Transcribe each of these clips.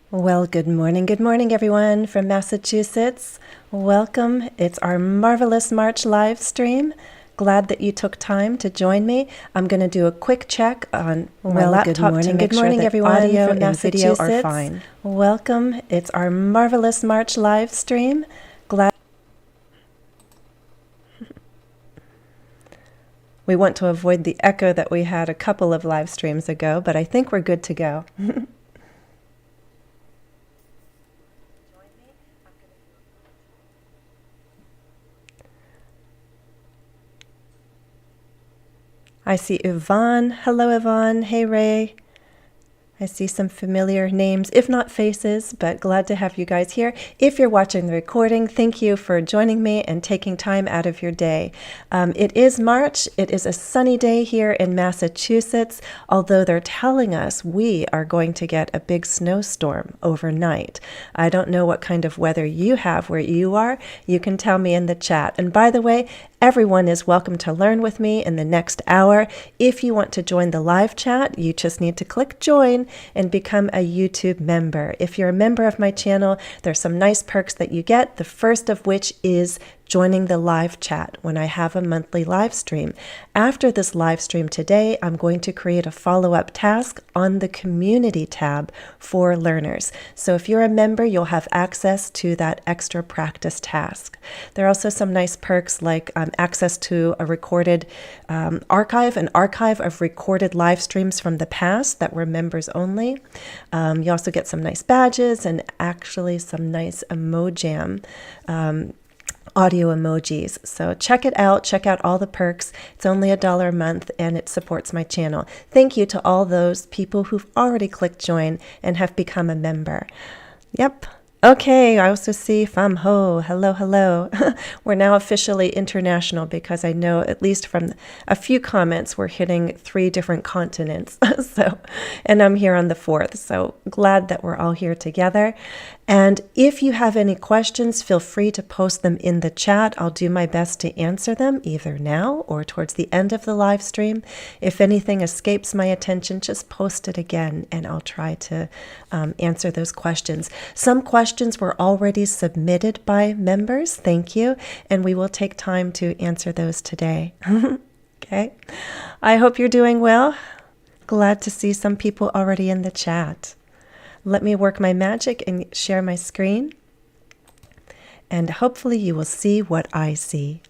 Well, good morning, everyone from Massachusetts. Welcome. It's our marvelous March live stream. Glad that you took time to join me. I'm going to do a quick check on my laptop to make sure that everyone audio from and video are Massachusetts. fine. Welcome. It's our marvelous March live stream. Glad. We want to avoid the echo that we had a couple of live streams ago, but I think we're good to go. I see Yvonne. Hello, Yvonne. Hey, Ray. I see some familiar names, if not faces, but glad to have you guys here. If you're watching the recording, thank you for joining me and taking time out of your day. It is March. It is a sunny day here in Massachusetts, although they're telling us we are going to get a big snowstorm overnight. I don't know what kind of weather you have where you are. You can tell me in the chat. And by the way, everyone is welcome to learn with me in the next hour. If you want to join the live chat, you just need to click join and become a YouTube member. If you're a member of my channel, there's some nice perks that you get. The first of which is joining the live chat when I have a monthly live stream. After this live stream today, I'm going to create a follow-up task on the community tab for learners. So if you're a member, you'll have access to that extra practice task. There are also some nice perks like access to a recorded an archive of recorded live streams from the past that were members only. You also get some nice badges and actually some nice emojam audio emojis. So check it out. Check out all the perks. It's only $1 a month and it supports my channel. Thank you to all those people who've already clicked join and have become a member. Yep. Okay, I also see Pham Ho. Hello, hello. We're now officially international because I know at least from a few comments we're hitting 3 different continents. And I'm here on the 4th. So glad that we're all here together. And if you have any questions, feel free to post them in the chat. I'll do my best to answer them either now or towards the end of the live stream. If anything escapes my attention, just post it again and I'll try to answer those questions. Some questions were already submitted by members. Thank you. And we will take time to answer those today. Okay. I hope you're doing well. Glad to see some people already in the chat. Let me work my magic and share my screen. And hopefully you will see what I see.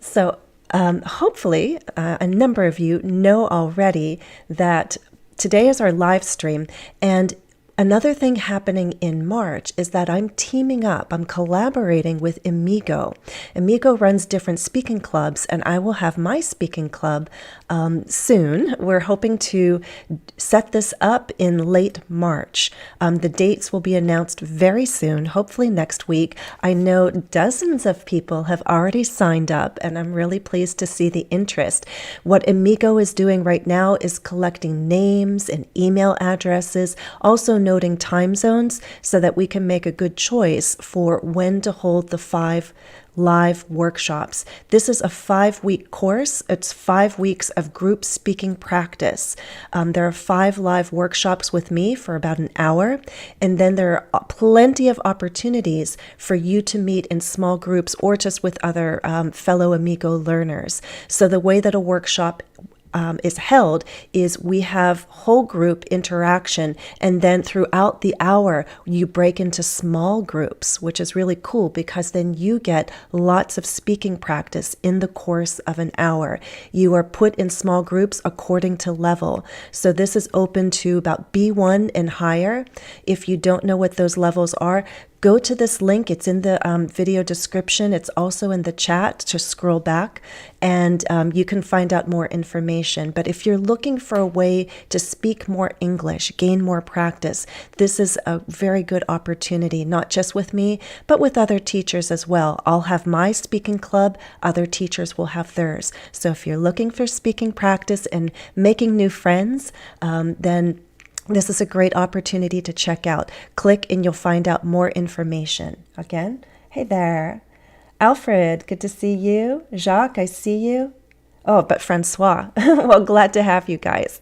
So hopefully a number of you know already that today is our live stream, and another thing happening in March is that I'm teaming up, I'm collaborating with Amigo. Amigo runs different speaking clubs, and I will have my speaking club soon. We're hoping to set this up in late March. The dates will be announced very soon, hopefully next week. I know dozens of people have already signed up, and I'm really pleased to see the interest. What Amigo is doing right now is collecting names and email addresses, also noting time zones so that we can make a good choice for when to hold the 5 live workshops. This is a 5-week course. It's 5 weeks of group speaking practice. There are 5 live workshops with me for about an hour, and then there are plenty of opportunities for you to meet in small groups or just with other fellow Amigo learners. So the way that a workshop is held is we have whole group interaction, and then throughout the hour you break into small groups, which is really cool because then you get lots of speaking practice in the course of an hour. You are put in small groups according to level. So this is open to about B1 and higher. If you don't know what those levels are, go to this link. It's in the video description. It's also in the chat. Just scroll back and you can find out more information. But if you're looking for a way to speak more English, gain more practice, this is a very good opportunity, not just with me, but with other teachers as well. I'll have my speaking club. Other teachers will have theirs. So if you're looking for speaking practice and making new friends, then this is a great opportunity to check out. Click and you'll find out more information. Again, hey there. Alfred, good to see you. Jacques, I see you. Oh, but Francois. Well, glad to have you guys.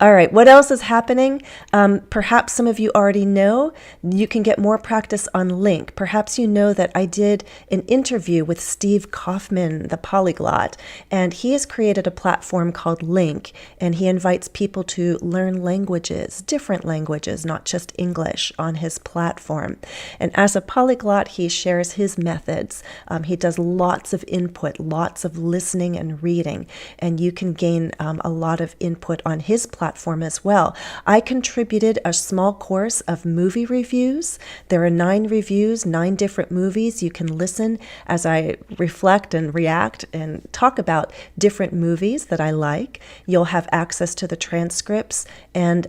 All right, what else is happening? Perhaps some of you already know you can get more practice on LingQ. Perhaps you know that I did an interview with Steve Kaufman, the polyglot, and he has created a platform called LingQ, and he invites people to learn languages, different languages, not just English, on his platform. And as a polyglot, he shares his methods. He does lots of input, lots of listening and reading, and you can gain a lot of input on his platform as well. I contributed a small course of movie reviews. There are 9 reviews, 9 different movies. You can listen as I reflect and react and talk about different movies that I like. You'll have access to the transcripts, and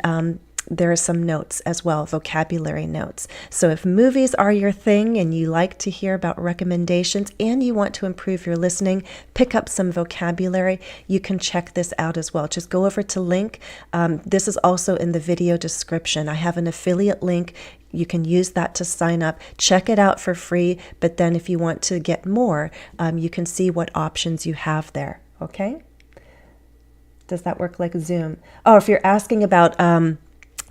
there are some notes as well, vocabulary notes. So if movies are your thing and you like to hear about recommendations and you want to improve your listening, pick up some vocabulary, you can check this out as well. Just go over to LingQ. This is also in the video description. I have an affiliate link. You can use that to sign up. Check it out for free. But then if you want to get more, you can see what options you have there. Okay? Does that work like Zoom? Oh, if you're asking about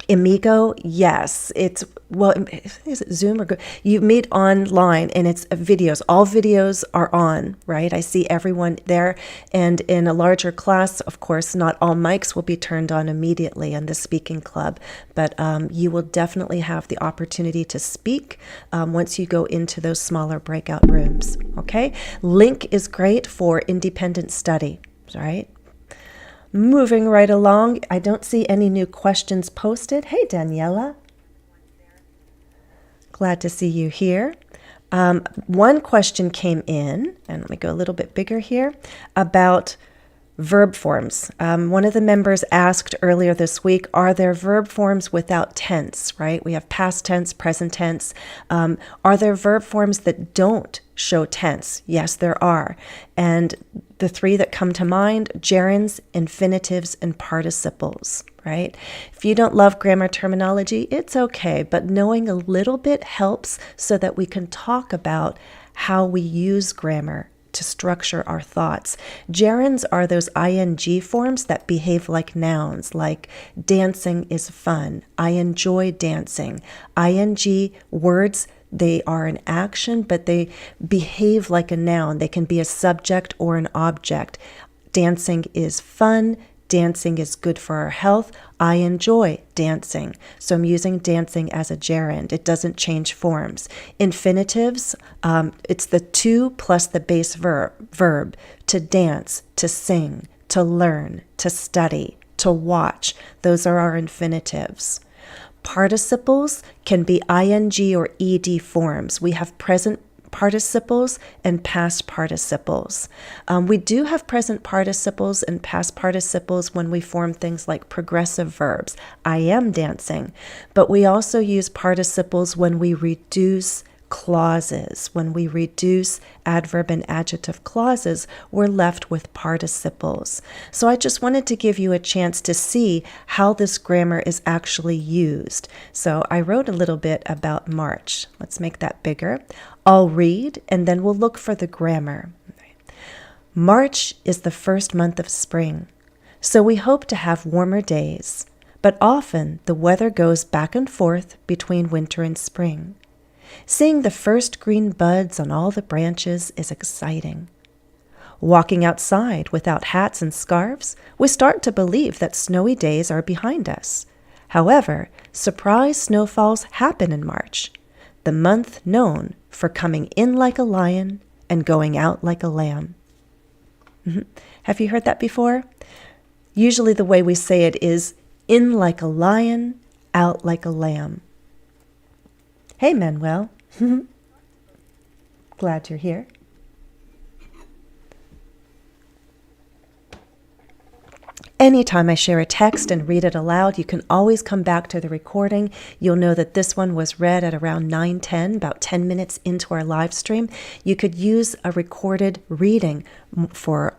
Amigo, yes, is it Zoom or you meet online and it's videos. All videos are on, right? I see everyone there. And in a larger class, of course, not all mics will be turned on immediately in the speaking club, but you will definitely have the opportunity to speak once you go into those smaller breakout rooms, okay? LingQ is great for independent study, right? Moving right along, I don't see any new questions posted. Hey, Daniela. Glad to see you here. One question came in, and let me go a little bit bigger here, about verb forms. One of the members asked earlier this week, are there verb forms without tense, right? We have past tense, present tense. Are there verb forms that don't show tense? Yes, there are. And the 3 that come to mind, gerunds, infinitives, and participles, right? If you don't love grammar terminology, it's okay, but knowing a little bit helps so that we can talk about how we use grammar to structure our thoughts. Gerunds are those ing forms that behave like nouns, like dancing is fun, I enjoy dancing. Ing words, they are an action, but they behave like a noun. They can be a subject or an object. Dancing is fun. Dancing is good for our health. I enjoy dancing. So I'm using dancing as a gerund. It doesn't change forms. Infinitives, it's the to plus the base verb. To dance, to sing, to learn, to study, to watch. Those are our infinitives. Participles can be ing or ed forms. We have present participles and past participles. We do have present participles and past participles when we form things like progressive verbs. I am dancing. But we also use participles when we reduce clauses. When we reduce adverb and adjective clauses, we're left with participles. So I just wanted to give you a chance to see how this grammar is actually used. So I wrote a little bit about March. Let's make that bigger. I'll read and then we'll look for the grammar. March is the first month of spring, so we hope to have warmer days, but often the weather goes back and forth between winter and spring. Seeing the first green buds on all the branches is exciting. Walking outside without hats and scarves, we start to believe that snowy days are behind us. However, surprise snowfalls happen in March, the month known for coming in like a lion and going out like a lamb. Have you heard that before? Usually the way we say it is in like a lion, out like a lamb. Hey, Manuel. Glad you're here. Anytime I share a text and read it aloud, you can always come back to the recording. You'll know that this one was read at around 9:10, about 10 minutes into our live stream. You could use a recorded reading for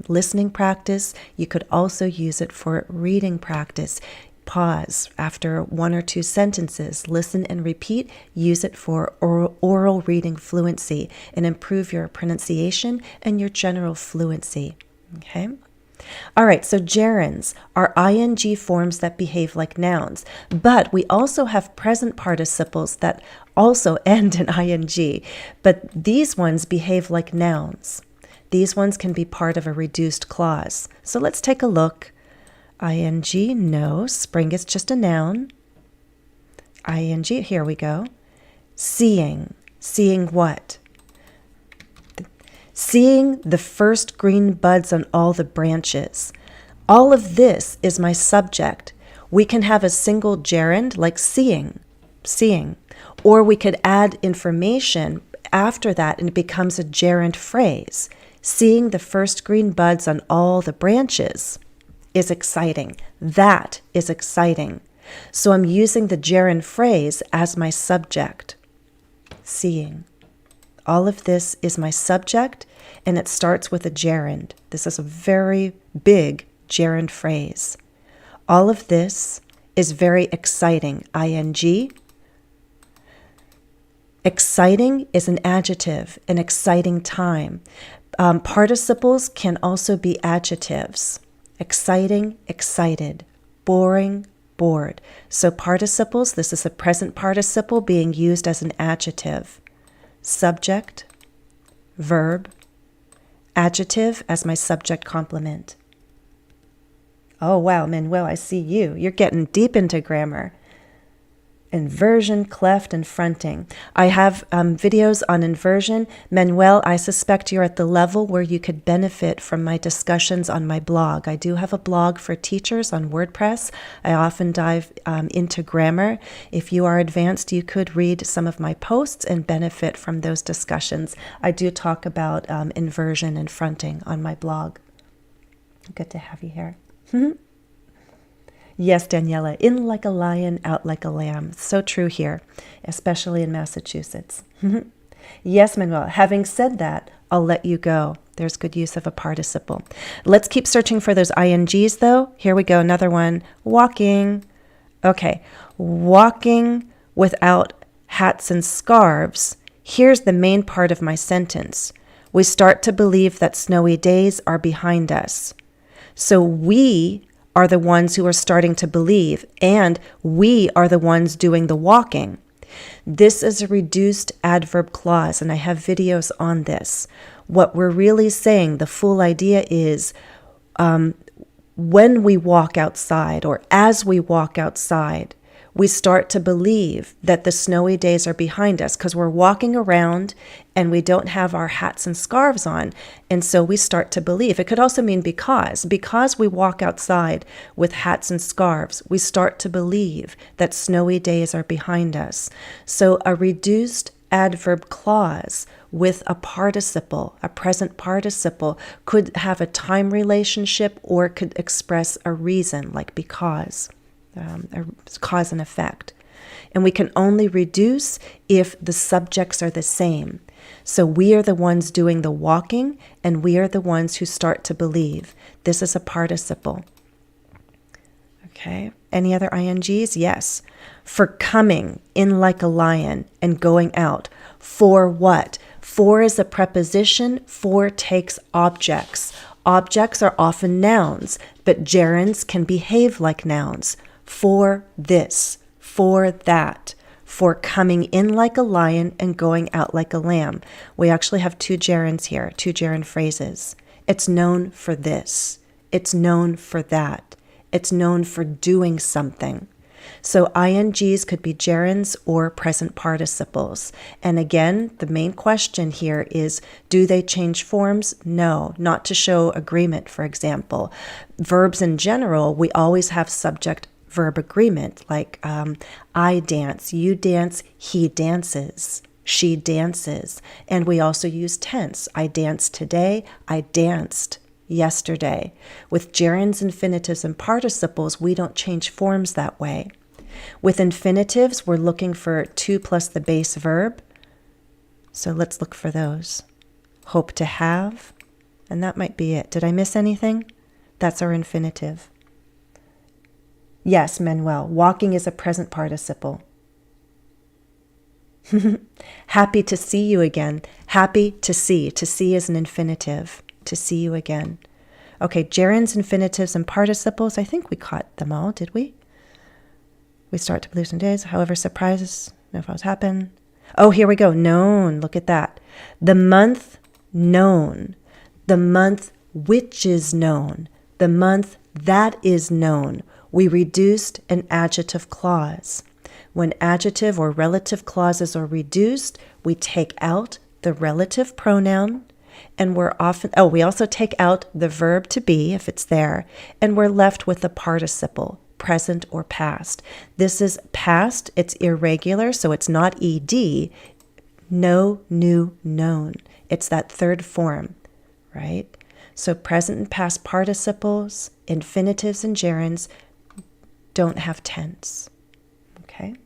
listening practice. You could also use it for reading practice. Pause after 1 or 2 sentences. Listen and repeat. Use it for oral reading fluency and improve your pronunciation and your general fluency. Okay? All right, so gerunds are ing forms that behave like nouns, but we also have present participles that also end in ing, but these ones behave like nouns. These ones can be part of a reduced clause. So let's take a look. Ing, no. Spring is just a noun. Ing, here we go. Seeing. Seeing what? Seeing the first green buds on all the branches. All of this is my subject. We can have a single gerund like seeing, seeing. Or we could add information after that and it becomes a gerund phrase. Seeing the first green buds on all the branches is exciting. That is exciting. So I'm using the gerund phrase as my subject. Seeing. All of this is my subject, and it starts with a gerund. This is a very big gerund phrase. All of this is very exciting. Ing. Exciting is an adjective, an exciting time. Participles can also be adjectives. Exciting, excited. Boring, bored. So participles, this is a present participle being used as an adjective. Subject, verb, adjective as my subject complement. Oh, wow, Manuel, I see you. You're getting deep into grammar. Inversion, cleft, and fronting. I have videos on inversion. Manuel, I suspect you're at the level where you could benefit from my discussions on my blog. I do have a blog for teachers on WordPress. I often dive into grammar. If you are advanced, you could read some of my posts and benefit from those discussions. I do talk about inversion and fronting on my blog. Good to have you here. Yes, Daniela, in like a lion, out like a lamb. So true here, especially in Massachusetts. Yes, Manuel, having said that, I'll let you go. There's good use of a participle. Let's keep searching for those INGs, though. Here we go, another one. Walking. Okay, walking without hats and scarves. Here's the main part of my sentence. We start to believe that snowy days are behind us. So we are the ones who are starting to believe, and we are the ones doing the walking. This is a reduced adverb clause, and I have videos on this. What we're really saying, the full idea is when we walk outside or as we walk outside, we start to believe that the snowy days are behind us because we're walking around and we don't have our hats and scarves on. And so we start to believe. It could also mean because we walk outside with hats and scarves, we start to believe that snowy days are behind us. So a reduced adverb clause with a participle, a present participle, could have a time relationship or could express a reason like because. Cause and effect. And we can only reduce if the subjects are the same. So we are the ones doing the walking, and we are the ones who start to believe. This is a participle. Okay. Any other INGs? Yes. For coming, in like a lion, and going out. For what? For is a preposition. For takes objects. Objects are often nouns, but gerunds can behave like nouns. For this, for that, for coming in like a lion and going out like a lamb. We actually have 2 gerunds here, 2 gerund phrases. It's known for this. It's known for that. It's known for doing something. So INGs could be gerunds or present participles. And again, the main question here is, do they change forms? No, not to show agreement, for example. Verbs in general, we always have subject verb agreement, like I dance, you dance, he dances, she dances. And we also use tense. I danced today, I danced yesterday. With gerunds, infinitives, and participles, we don't change forms that way. With infinitives, we're looking for 2 plus the base verb. So let's look for those. Hope to have, and that might be it. Did I miss anything? That's our infinitive. Yes, Manuel, walking is a present participle. Happy to see you again. Happy to see. To see is an infinitive. To see you again. Okay, gerunds, infinitives, and participles. I think we caught them all, did we? We start to believe some days. However, surprises, no falls happen. Oh, here we go. Known. Look at that. The month known. The month which is known. The month that is known. We reduced an adjective clause. When adjective or relative clauses are reduced, we take out the relative pronoun, and we also take out the verb to be if it's there, and we're left with the participle, present or past. This is past, it's irregular, so it's not ed. No, new, known. It's that third form, right? So present and past participles, infinitives and gerunds don't have tense. Okay?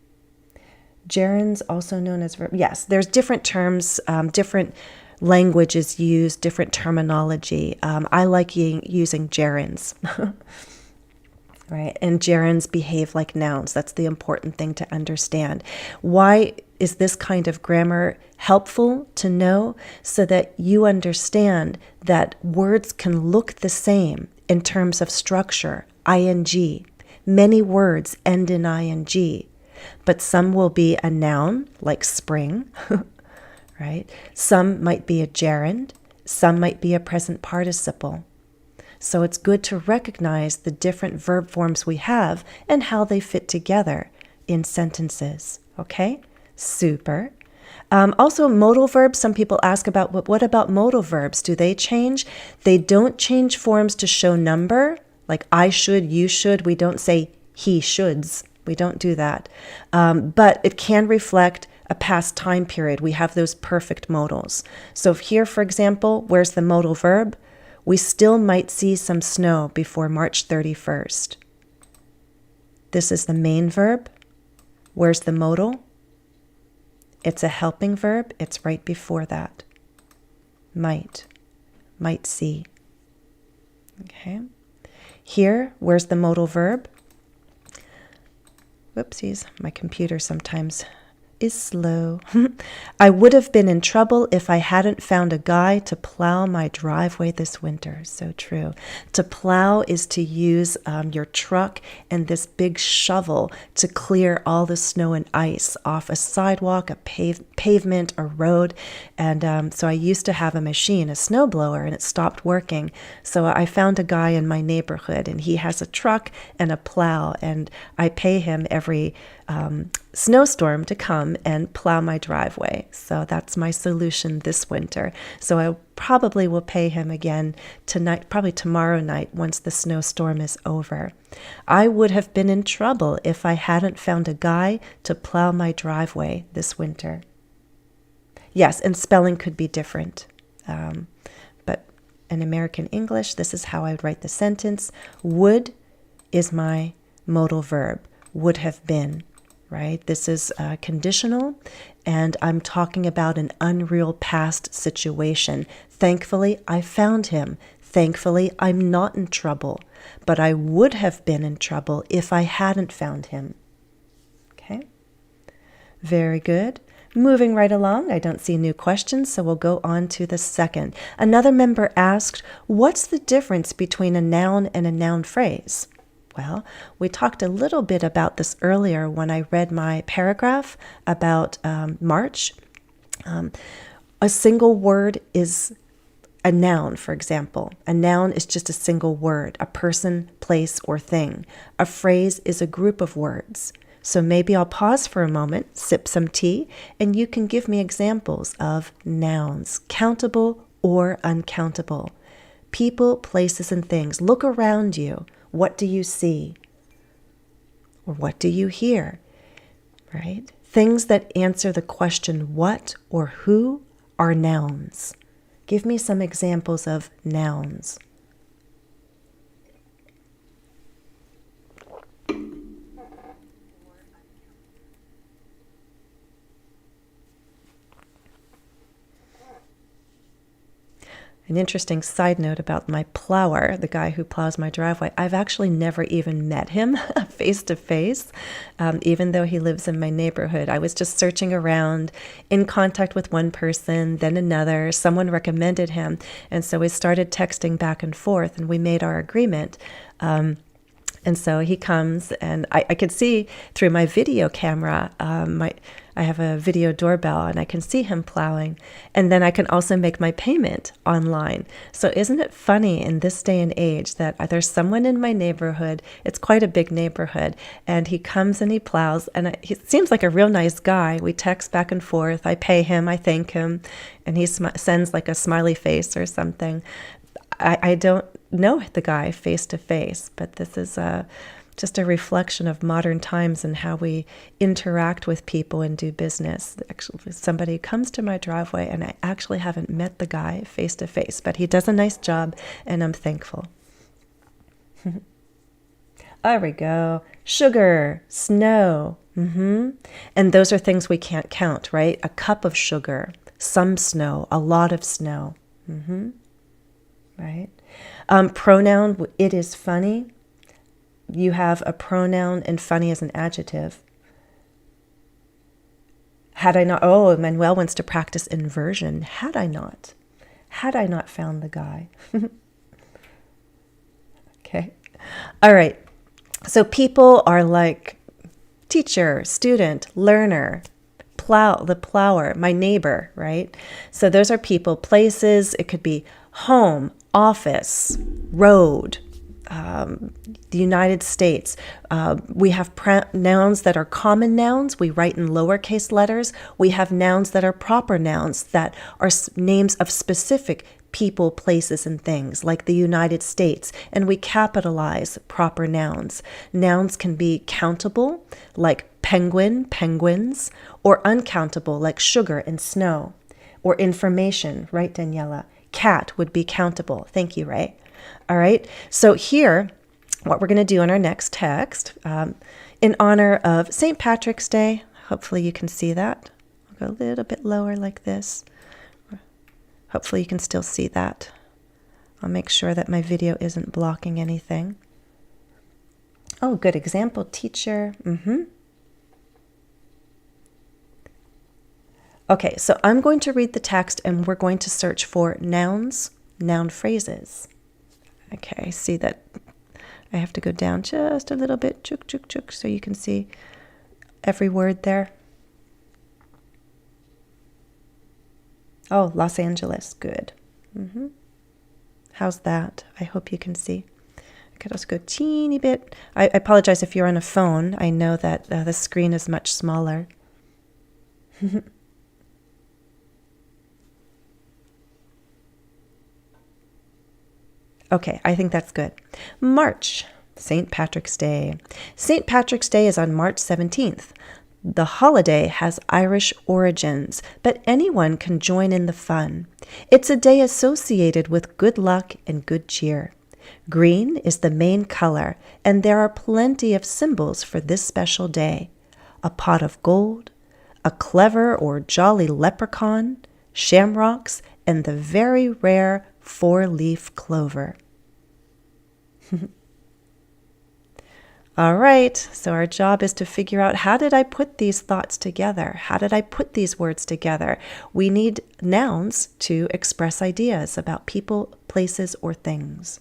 Gerunds, also known as verb. Yes, there's different terms, different languages used, different terminology. I like using gerunds. Right? And gerunds behave like nouns. That's the important thing to understand. Why is this kind of grammar helpful to know? So that you understand that words can look the same in terms of structure, ing. Many words end in ing, but some will be a noun, like spring, right? Some might be a gerund, some might be a present participle. So it's good to recognize the different verb forms we have and how they fit together in sentences, okay? Super. Also, modal verbs, some people ask about, what about modal verbs? Do they change? They don't change forms to show number, like I should, you should. We don't say he shoulds. We don't do that. But it can reflect a past time period. We have those perfect modals. So if here, for example, where's the modal verb? We still might see some snow before March 31st. This is the main verb. Where's the modal? It's a helping verb. It's right before that. Might see. Okay. Here, where's the modal verb? Whoopsies, my computer sometimes is slow. I would have been in trouble if I hadn't found a guy to plow my driveway this winter. So true. To plow is to use your truck and this big shovel to clear all the snow and ice off a sidewalk, a pavement, a road. And so I used to have a machine, a snowblower, and it stopped working. So I found a guy in my neighborhood, and he has a truck and a plow, and I pay him every snowstorm to come and plow my driveway. So that's my solution this winter. So I probably will pay him again tonight, probably tomorrow night once the snowstorm is over. I would have been in trouble if I hadn't found a guy to plow my driveway this winter. Yes, and spelling could be different. But in American English, this is how I would write the sentence. Would is my modal verb. Would have been. Right? This is conditional, and I'm talking about an unreal past situation. Thankfully, I found him. Thankfully, I'm not in trouble, but I would have been in trouble if I hadn't found him. Okay? Very good. Moving right along, I don't see new questions, so we'll go on to the second. Another member asked, what's the difference between a noun and a noun phrase? Well, we talked a little bit about this earlier when I read my paragraph about March. A single word is a noun, for example. A noun is just a single word, a person, place, or thing. A phrase is a group of words. So maybe I'll pause for a moment, sip some tea, and you can give me examples of nouns, countable or uncountable. People, places, and things. Look around you. What do you see? Or what do you hear? Right? Things that answer the question what or who are nouns. Give me some examples of nouns. An interesting side note about my plower, the guy who plows my driveway. I've actually never even met him face to face, even though he lives in my neighborhood. I was just searching around, in contact with one person, then another. Someone recommended him. And so we started texting back and forth, and we made our agreement. And so he comes, and I could see through my video camera, I have a video doorbell, and I can see him plowing. And then I can also make my payment online. So isn't it funny in this day and age that there's someone in my neighborhood, it's quite a big neighborhood, and he comes and he plows, and he seems like a real nice guy. We text back and forth. I pay him, I thank him, and he sends like a smiley face or something. I don't know the guy face to face, but this is just a reflection of modern times and how we interact with people and do business. Actually, somebody comes to my driveway, and I actually haven't met the guy face to face, but he does a nice job, and I'm thankful. There we go. Sugar, snow. And those are things we can't count, right? A cup of sugar, some snow, a lot of snow. Right? Pronoun, it is funny. You have a pronoun and funny as an adjective. Had I not, Manuel wants to practice inversion. Had I not found the guy. Okay. All right. So people are like teacher, student, learner, the plower, my neighbor, right? So those are people, places. It could be home, office, road, the United States. We have nouns that are common nouns. We write in lowercase letters. We have nouns that are proper nouns that are names of specific people, places, and things, like the United States. And we capitalize proper nouns. Nouns can be countable, like penguin, penguins, or uncountable, like sugar and snow, or information, right, Daniela? Cat would be countable. Thank you, Ray. All right. So here, what we're going to do in our next text, in honor of St. Patrick's Day, hopefully you can see that. I'll go a little bit lower like this. Hopefully you can still see that. I'll make sure that my video isn't blocking anything. Oh, good example, teacher. Okay, so I'm going to read the text, and we're going to search for nouns, noun phrases. Okay, I see that I have to go down just a little bit, chuk, chuk, chuk, so you can see every word there. Oh, Los Angeles, good. How's that? I hope you can see. I could also go a teeny bit. I apologize if you're on a phone. I know that the screen is much smaller. Okay, I think that's good. March, St. Patrick's Day. St. Patrick's Day is on March 17th. The holiday has Irish origins, but anyone can join in the fun. It's a day associated with good luck and good cheer. Green is the main color, and there are plenty of symbols for this special day. A pot of gold, a clever or jolly leprechaun, shamrocks, and the very rare four-leaf clover. All right, so our job is to figure out, how did I put these thoughts together? How did I put these words together? We need nouns to express ideas about people, places, or things.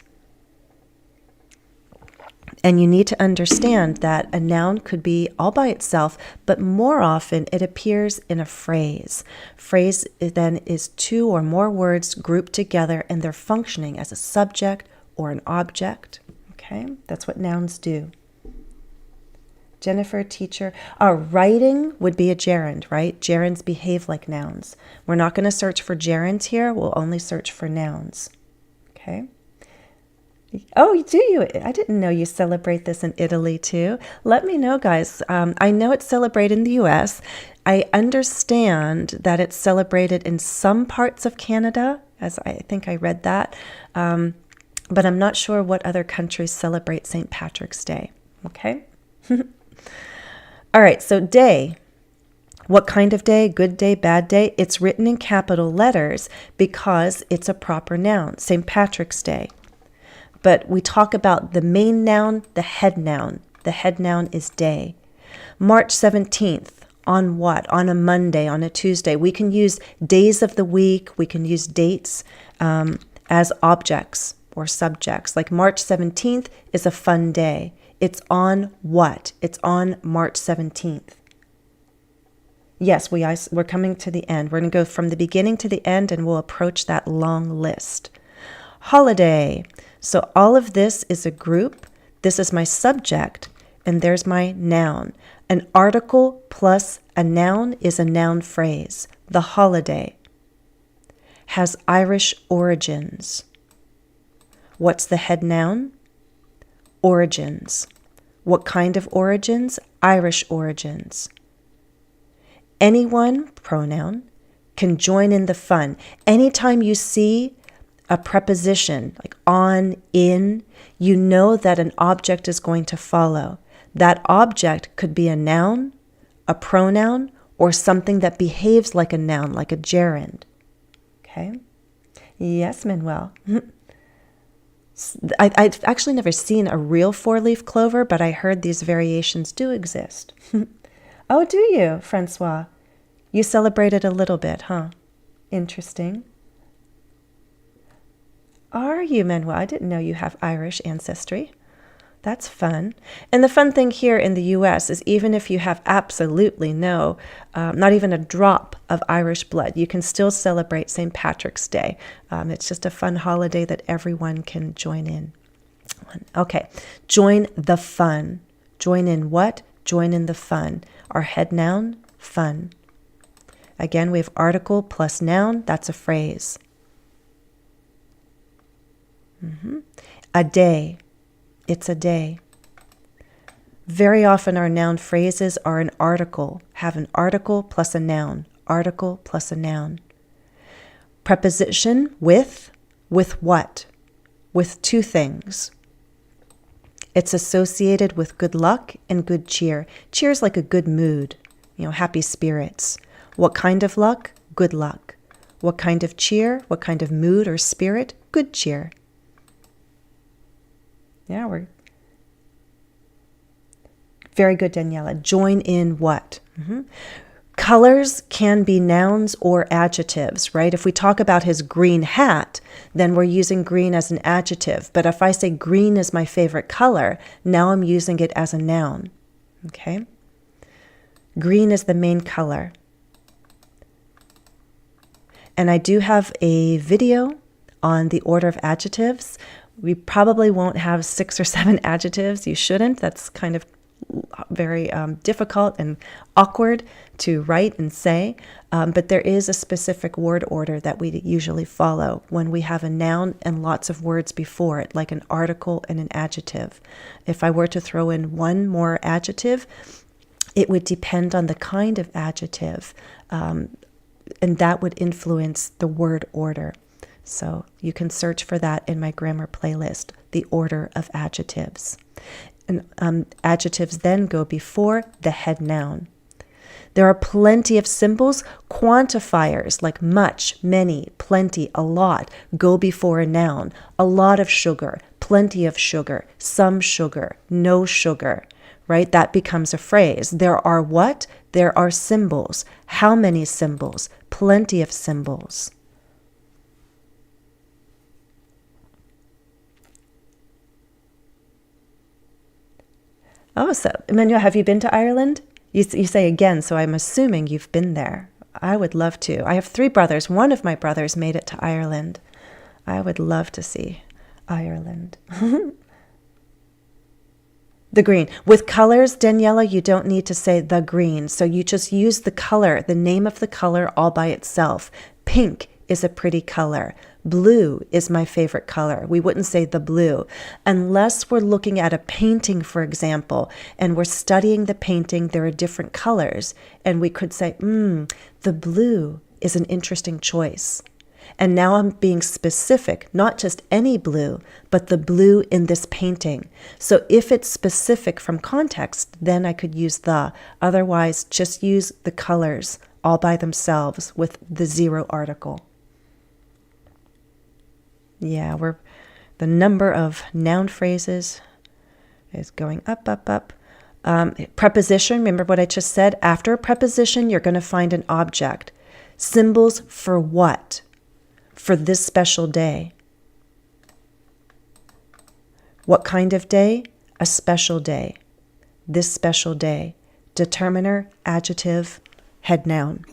And you need to understand that a noun could be all by itself, but more often it appears in a phrase. Phrase then is two or more words grouped together, and they're functioning as a subject or an object. Okay, that's what nouns do. Jennifer, teacher. Writing would be a gerund, right? Gerunds behave like nouns. We're not going to search for gerunds here. We'll only search for nouns. Okay. Oh, do you? I didn't know you celebrate this in Italy too. Let me know, guys. I know it's celebrated in the U.S. I understand that it's celebrated in some parts of Canada, as I think I read that. But I'm not sure what other countries celebrate St. Patrick's Day. Okay? All right, so day. What kind of day? Good day, bad day? It's written in capital letters because it's a proper noun. St. Patrick's Day. But we talk about the main noun, the head noun. The head noun is day. March 17th. On what? On a Monday, on a Tuesday. We can use days of the week. We can use dates as objects or subjects. Like March 17th is a fun day. It's on what? It's on March 17th. Yes, we're coming to the end. We're going to go from the beginning to the end, and we'll approach that long list. Holiday. So all of this is a group. This is my subject, and there's my noun. An article plus a noun is a noun phrase. The holiday has Irish origins. What's the head noun? Origins. What kind of origins? Irish origins. Anyone, pronoun, can join in the fun. Anytime you see a preposition like on, in, you know that an object is going to follow. That object could be a noun, a pronoun, or something that behaves like a noun, like a gerund. Okay? Yes, Manuel. I've actually never seen a real four-leaf clover, but I heard these variations do exist. Oh, do you, Francois? You celebrated a little bit, huh? Interesting. Are you, Manuel? I didn't know you have Irish ancestry. That's fun. And the fun thing here in the U.S. is even if you have absolutely no, not even a drop of Irish blood, you can still celebrate St. Patrick's Day. It's just a fun holiday that everyone can join in. Okay, join the fun. Join in what? Join in the fun. Our head noun, fun. Again, we have article plus noun. That's a phrase. A day. It's a day. Very often our noun phrases are an article, have an article plus a noun, article plus a noun. Preposition with what? With two things. It's associated with good luck and good cheer. Cheer is like a good mood, happy spirits. What kind of luck? Good luck. What kind of cheer? What kind of mood or spirit? Good cheer. Yeah, we're very good, Daniela. Join in what? Colors can be nouns or adjectives, right? If we talk about his green hat, then we're using green as an adjective. But if I say green is my favorite color, now I'm using it as a noun, okay? Green is the main color. And I do have a video on the order of adjectives. We probably won't have 6 or 7 adjectives. You shouldn't. That's kind of very difficult and awkward to write and say. But there is a specific word order that we usually follow when we have a noun and lots of words before it, like an article and an adjective. If I were to throw in one more adjective, it would depend on the kind of adjective, and that would influence the word order. So you can search for that in my grammar playlist, the order of adjectives. And adjectives then go before the head noun. There are plenty of symbols. Quantifiers like much, many, plenty, a lot go before a noun. A lot of sugar, plenty of sugar, some sugar, no sugar, right? That becomes a phrase. There are what? There are symbols. How many symbols? Plenty of symbols. Oh, so Emmanuel, have you been to Ireland? You say again, so I'm assuming you've been there. I would love to. I have 3 brothers. One of my brothers made it to Ireland. I would love to see Ireland. The green. With colors, Daniela, you don't need to say the green. So you just use the color, the name of the color all by itself. Pink is a pretty color. Blue is my favorite color. We wouldn't say the blue unless we're looking at a painting, for example, and we're studying the painting. There are different colors, and we could say, the blue is an interesting choice. And now I'm being specific, not just any blue, but the blue in this painting. So if it's specific from context, then I could use the. Otherwise, just use the colors all by themselves with the zero article. Yeah, the number of noun phrases is going up, up, up. Preposition, remember what I just said? After a preposition, you're going to find an object. Symbols for what? For this special day. What kind of day? A special day. This special day. Determiner, adjective, head noun.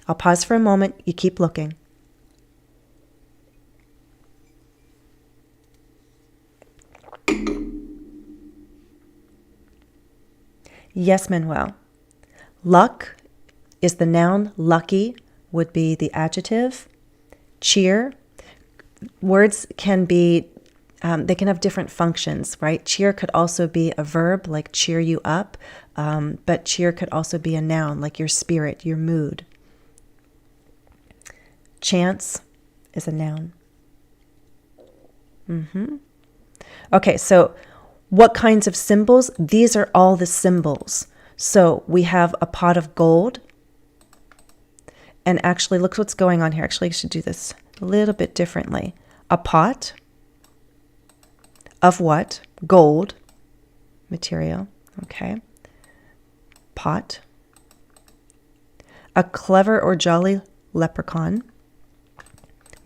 I'll pause for a moment. You keep looking. Yes, Manuel. Luck is the noun. Lucky would be the adjective. Cheer. Words can be, they can have different functions, right? Cheer could also be a verb, like cheer you up. But cheer could also be a noun, like your spirit, your mood. Chance is a noun. Okay, so what kinds of symbols? These are all the symbols. So we have a pot of gold. And actually, look what's going on here. Actually, I should do this a little bit differently. A pot of what? Gold material. Okay. Pot. A clever or jolly leprechaun.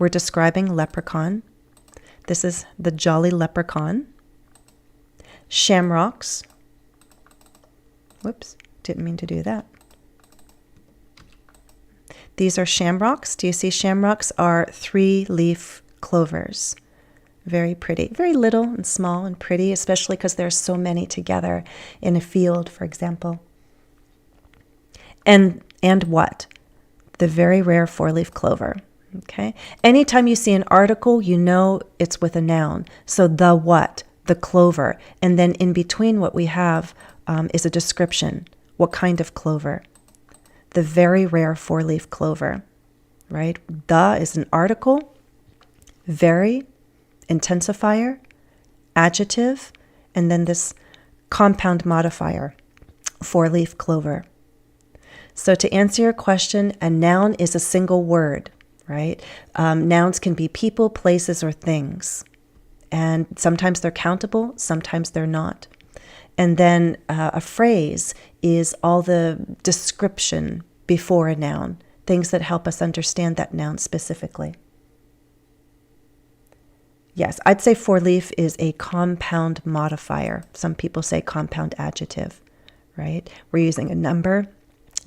We're describing leprechaun. This is the jolly leprechaun. Shamrocks. Whoops, didn't mean to do that. These are shamrocks. Do you see shamrocks are 3-leaf clovers? Very pretty. Very little and small and pretty, especially because there's so many together in a field, for example. And what? The very rare 4-leaf clover. Okay. Anytime you see an article, you know it's with a noun. So the what? The clover. And then in between what we have is a description. What kind of clover? The very rare 4-leaf clover, right? The is an article, very, intensifier, adjective, and then this compound modifier, 4-leaf clover. So to answer your question, a noun is a single word, right? Nouns can be people, places, or things. And sometimes they're countable, sometimes they're not. And then a phrase is all the description before a noun, things that help us understand that noun specifically. Yes, I'd say 4-leaf is a compound modifier. Some people say compound adjective, right? We're using a number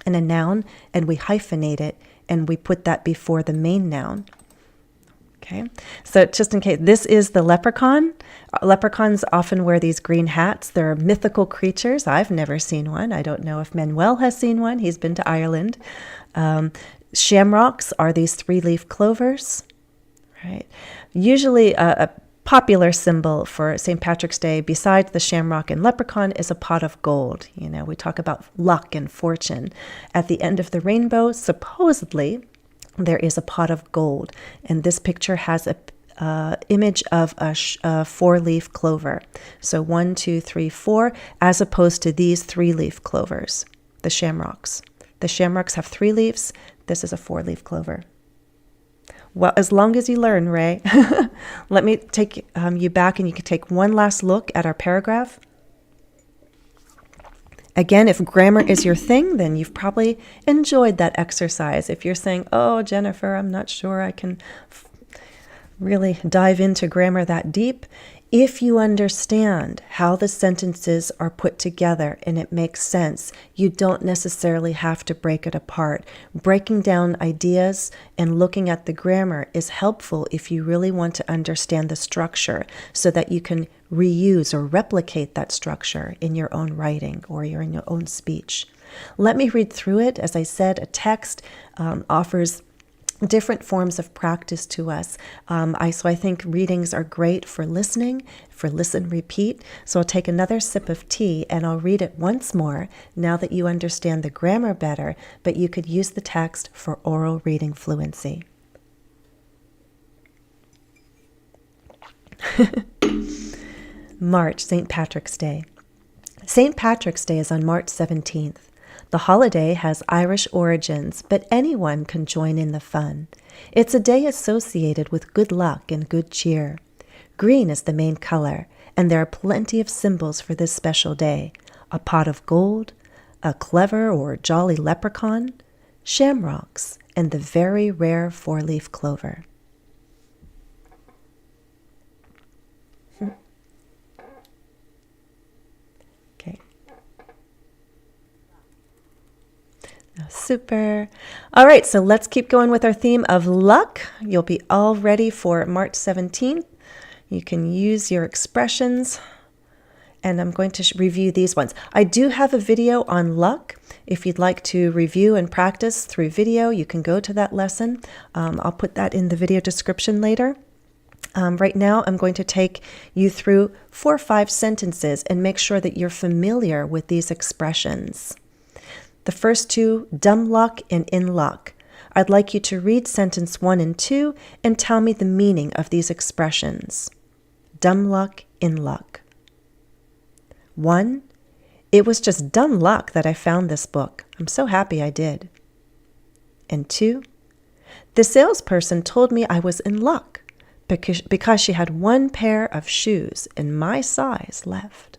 and a noun, and we hyphenate it, and we put that before the main noun. Okay, so just in case, this is the leprechaun. Leprechauns often wear these green hats. They're mythical creatures. I've never seen one. I don't know if Manuel has seen one. He's been to Ireland. Shamrocks are these 3-leaf clovers, right? Usually a popular symbol for St. Patrick's Day, besides the shamrock and leprechaun, is a pot of gold. You know, we talk about luck and fortune. At the end of the rainbow, supposedly, there is a pot of gold, and this picture has a image of a 4-leaf clover. So 1, 2, 3, 4, as opposed to these 3-leaf clovers, the shamrocks. The shamrocks have 3 leaves. This is a 4-leaf clover. Well, as long as you learn, Ray. Let me take you back, and you can take one last look at our paragraph. Again, if grammar is your thing, then you've probably enjoyed that exercise. If you're saying, oh, Jennifer, I'm not sure I can really dive into grammar that deep. If you understand how the sentences are put together and it makes sense, you don't necessarily have to break it apart. Breaking down ideas and looking at the grammar is helpful if you really want to understand the structure so that you can reuse or replicate that structure in your own writing or in your own speech. Let me read through it. As I said, a text offers different forms of practice to us. So I think readings are great for listening, for listen, repeat. So I'll take another sip of tea and I'll read it once more now that you understand the grammar better, but you could use the text for oral reading fluency. March, St. Patrick's Day. St. Patrick's Day is on March 17th. The holiday has Irish origins, but anyone can join in the fun. It's a day associated with good luck and good cheer. Green is the main color, and there are plenty of symbols for this special day. A pot of gold, a clever or jolly leprechaun, shamrocks, and the very rare four-leaf clover. Okay. Super. All right, so let's keep going with our theme of luck. You'll be all ready for March 17th. You can use your expressions, and I'm going to review these ones. I do have a video on luck. If you'd like to review and practice through video, you can go to that lesson. I'll put that in the video description later. Right now, I'm going to take you through 4 or 5 sentences and make sure that you're familiar with these expressions. The first 2, dumb luck and in luck. I'd like you to read sentence 1 and 2 and tell me the meaning of these expressions. Dumb luck, in luck. 1, it was just dumb luck that I found this book. I'm so happy I did. And 2, the salesperson told me I was in luck because she had 1 pair of shoes in my size left.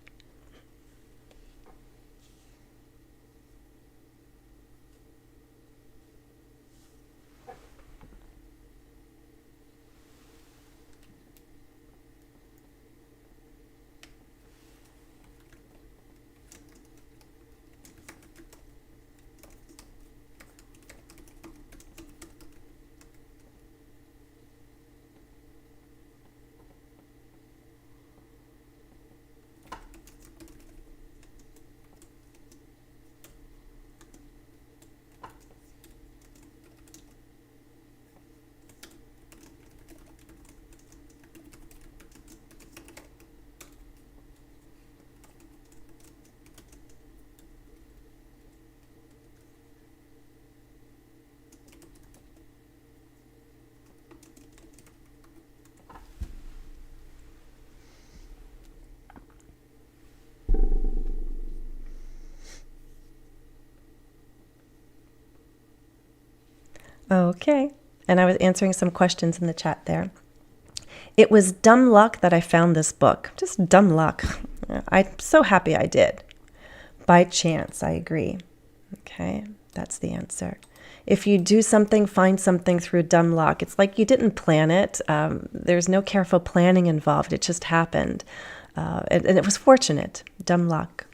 Okay, and I was answering some questions in the chat there. It was dumb luck that I found this book. Just dumb luck. I'm so happy I did. By chance, I agree. Okay, that's the answer. If you do something, find something through dumb luck, it's like you didn't plan it. There's no careful planning involved. It just happened. And it was fortunate. Dumb luck.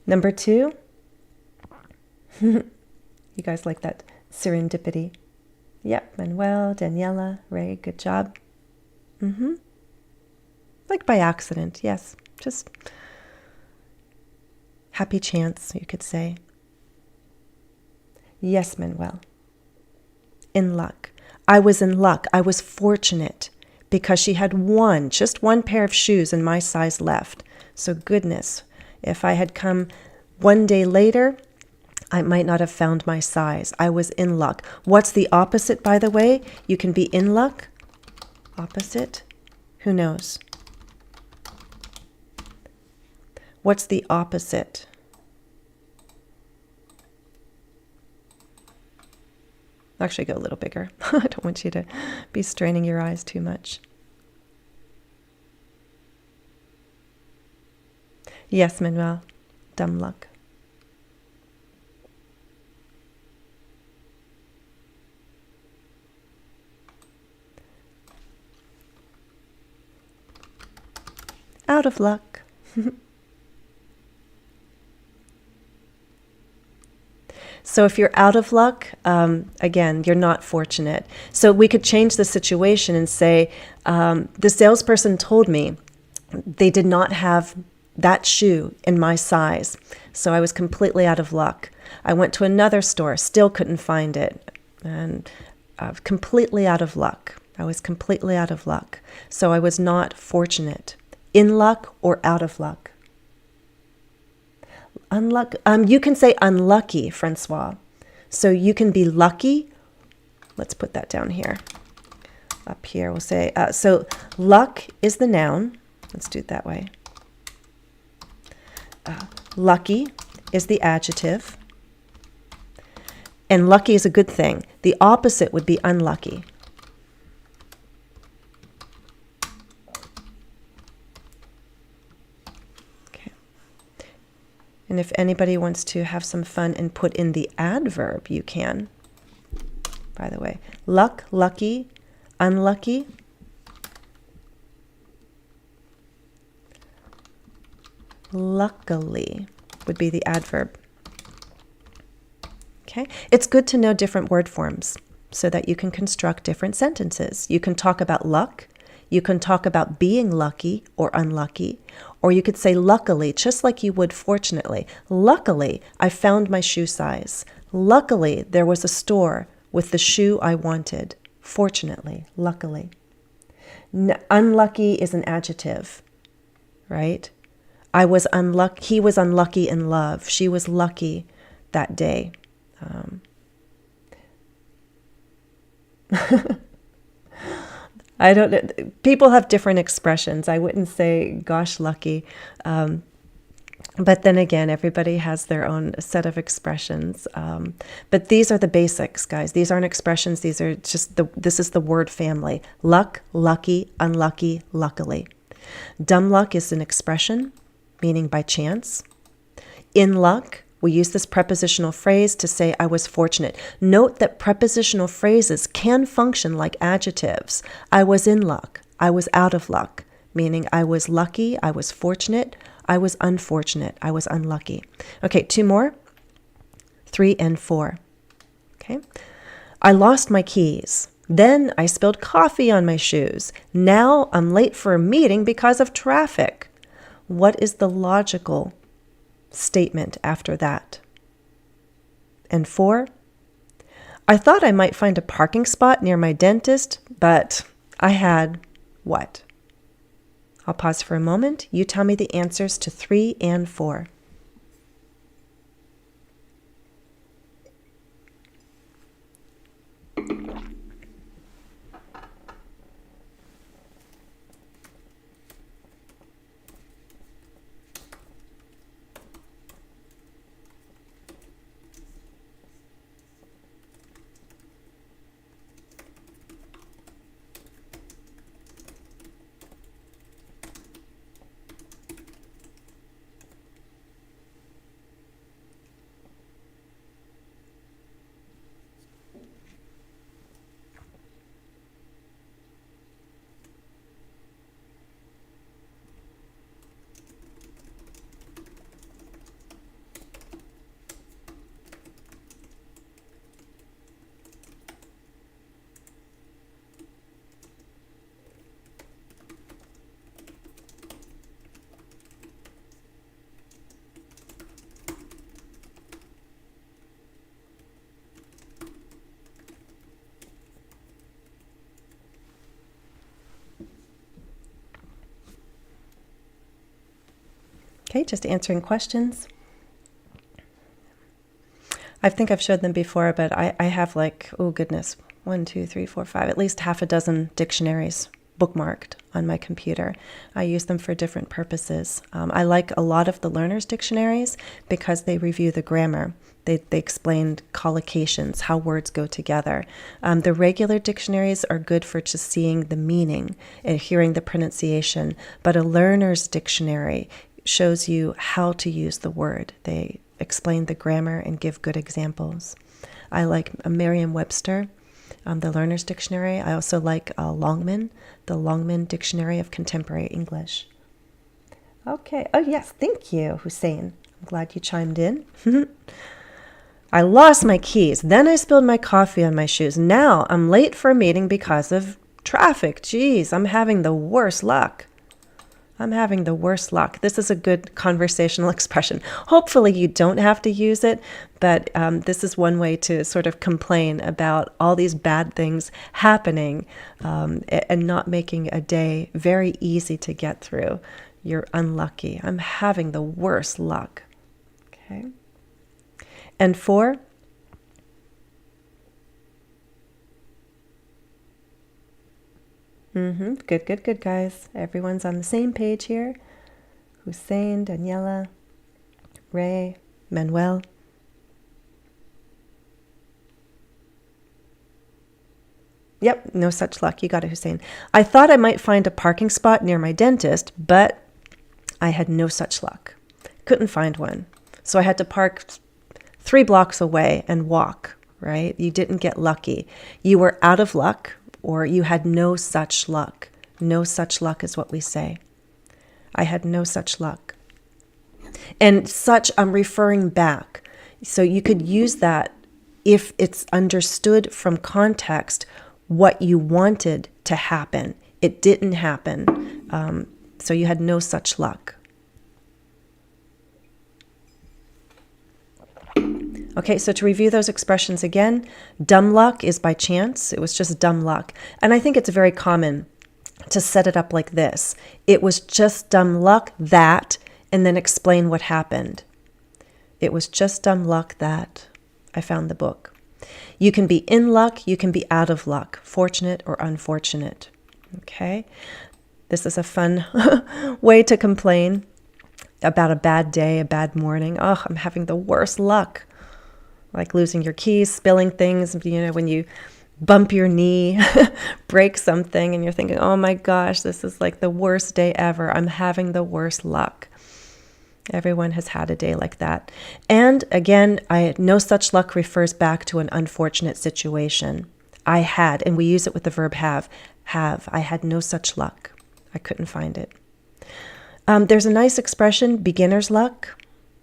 Number 2. You guys like that serendipity? Yep, Manuel, Daniela, Ray, good job. Like by accident, yes. Just happy chance, you could say. Yes, Manuel. In luck. I was in luck. I was fortunate because she had just one pair of shoes in my size left. So goodness, if I had come one day later, I might not have found my size. I was in luck. What's the opposite, by the way? You can be in luck. Opposite? Who knows? What's the opposite? Actually, go a little bigger. I don't want you to be straining your eyes too much. Yes, Manuel. Dumb luck. Out of luck. So if you're out of luck, again, you're not fortunate. So we could change the situation and say, the salesperson told me they did not have that shoe in my size. So I was completely out of luck. I went to another store, still couldn't find it. And completely out of luck. I was completely out of luck. So I was not fortunate. In luck or out of luck? You can say unlucky, Francois. So you can be lucky. Let's put that down here. up here, we'll say, so luck is the noun. Let's do it that way. Lucky is the adjective. And lucky is a good thing. The opposite would be unlucky. Okay. And if anybody wants to have some fun and put in the adverb, you can. By the way, luck, lucky, unlucky. Luckily would be the adverb. Okay, it's good to know different word forms so that you can construct different sentences. You can talk about luck, you can talk about being lucky or unlucky, or you could say luckily, just like you would fortunately. Luckily, I found my shoe size. Luckily, there was a store with the shoe I wanted. Fortunately, luckily. Unlucky is an adjective, right? I was unlucky. He was unlucky in love. She was lucky that day. I don't know. People have different expressions. I wouldn't say, gosh, lucky. But then again, everybody has their own set of expressions. But these are the basics, guys. These aren't expressions. These are just this is the word family. Luck, lucky, unlucky, luckily. Dumb luck is an expression, meaning by chance. In luck, we use this prepositional phrase to say I was fortunate. Note that prepositional phrases can function like adjectives. I was in luck. I was out of luck, meaning I was lucky, I was fortunate, I was unfortunate, I was unlucky. Okay, 2 more. 3 and 4. Okay. I lost my keys. Then I spilled coffee on my shoes. Now I'm late for a meeting because of traffic. What is the logical statement after that? And 4, I thought I might find a parking spot near my dentist, but I had what? I'll pause for a moment. You tell me the answers to 3 and 4. Okay, just answering questions. I think I've showed them before, but I have like, oh goodness, 1, 2, 3, 4, 5, at least half a dozen dictionaries bookmarked on my computer. I use them for different purposes. I like a lot of the learners' dictionaries because they review the grammar. They explain collocations, how words go together. The regular dictionaries are good for just seeing the meaning and hearing the pronunciation, but a learner's dictionary shows you how to use the word. They explain the grammar and give good examples. I like Merriam-Webster, the Learner's Dictionary. I also like Longman, the Longman Dictionary of Contemporary English. Okay. Oh, yes. Thank you, Hussein. I'm glad you chimed in. I lost my keys. Then I spilled my coffee on my shoes. Now I'm late for a meeting because of traffic. Geez, I'm having the worst luck. I'm having the worst luck. This is a good conversational expression. Hopefully you don't have to use it, but this is one way to sort of complain about all these bad things happening and not making a day very easy to get through. You're unlucky. I'm having the worst luck. Okay. And 4, Good, good, good, guys. Everyone's on the same page here. Hussein, Daniela, Ray, Manuel. Yep, no such luck. You got it, Hussein. I thought I might find a parking spot near my dentist, but I had no such luck. Couldn't find one. So I had to park 3 blocks away and walk, right? You didn't get lucky. You were out of luck, or you had no such luck. No such luck is what we say. I had no such luck. And such, I'm referring back. So you could use that if it's understood from context what you wanted to happen. It didn't happen. So you had no such luck. Okay, so to review those expressions again, dumb luck is by chance. It was just dumb luck. And I think it's very common to set it up like this. It was just dumb luck that, and then explain what happened. It was just dumb luck that. I found the book. You can be in luck, you can be out of luck, fortunate or unfortunate. Okay, this is a fun way to complain about a bad day, a bad morning. Oh, I'm having the worst luck. Like losing your keys, spilling things, when you bump your knee, break something, and you're thinking, oh my gosh, this is like the worst day ever. I'm having the worst luck. Everyone has had a day like that. And again, no such luck refers back to an unfortunate situation. I had, and we use it with the verb have. I had no such luck. I couldn't find it. There's a nice expression, beginner's luck.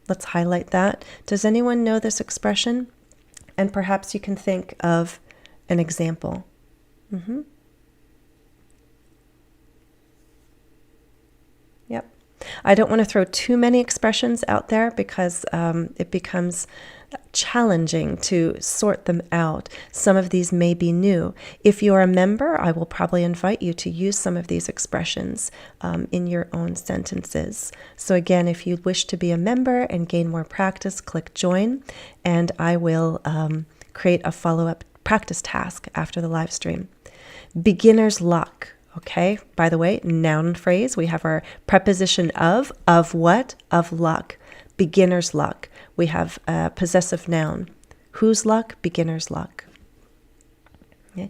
Let's highlight that. Does anyone know this expression? And perhaps you can think of an example. Yep. I don't want to throw too many expressions out there because it becomes challenging to sort them out. Some of these may be new. If you're a member, I will probably invite you to use some of these expressions in your own sentences. So again, if you wish to be a member and gain more practice, click join, and I will create a follow-up practice task after the live stream. Beginner's luck. Okay, by the way, noun phrase, we have our preposition of what? Of luck. Beginner's luck. We have a possessive noun. Whose luck? Beginner's luck. Okay.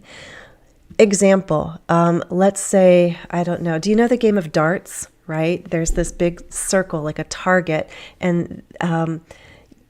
Example, let's say, I don't know, do you know the game of darts, right? There's this big circle, like a target, and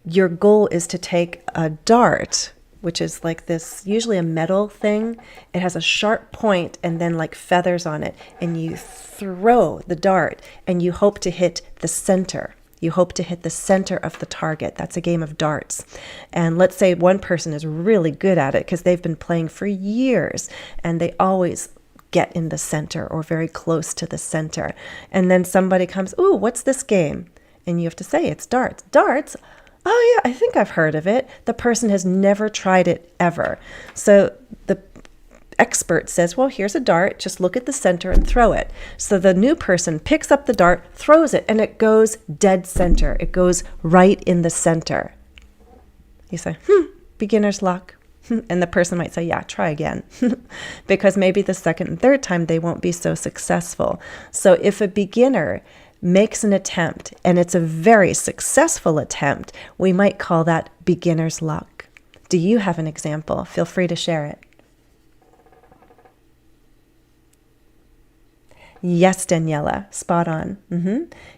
your goal is to take a dart, which is like this, usually a metal thing. It has a sharp point and then like feathers on it. And you throw the dart and you hope to hit the center. You hope to hit the center of the target. That's a game of darts. And let's say one person is really good at it because they've been playing for years and they always get in the center or very close to the center. And then somebody comes, ooh, what's this game? And you have to say, it's darts. Darts? Oh yeah, I think I've heard of it. The person has never tried it ever. So the expert says, well, here's a dart. Just look at the center and throw it. So the new person picks up the dart, throws it, and it goes dead center. It goes right in the center. You say, beginner's luck. And the person might say, yeah, try again. Because maybe the second and third time they won't be so successful. So if a beginner makes an attempt and it's a very successful attempt, we might call that beginner's luck. Do you have an example? Feel free to share it. Yes, Daniela, spot on.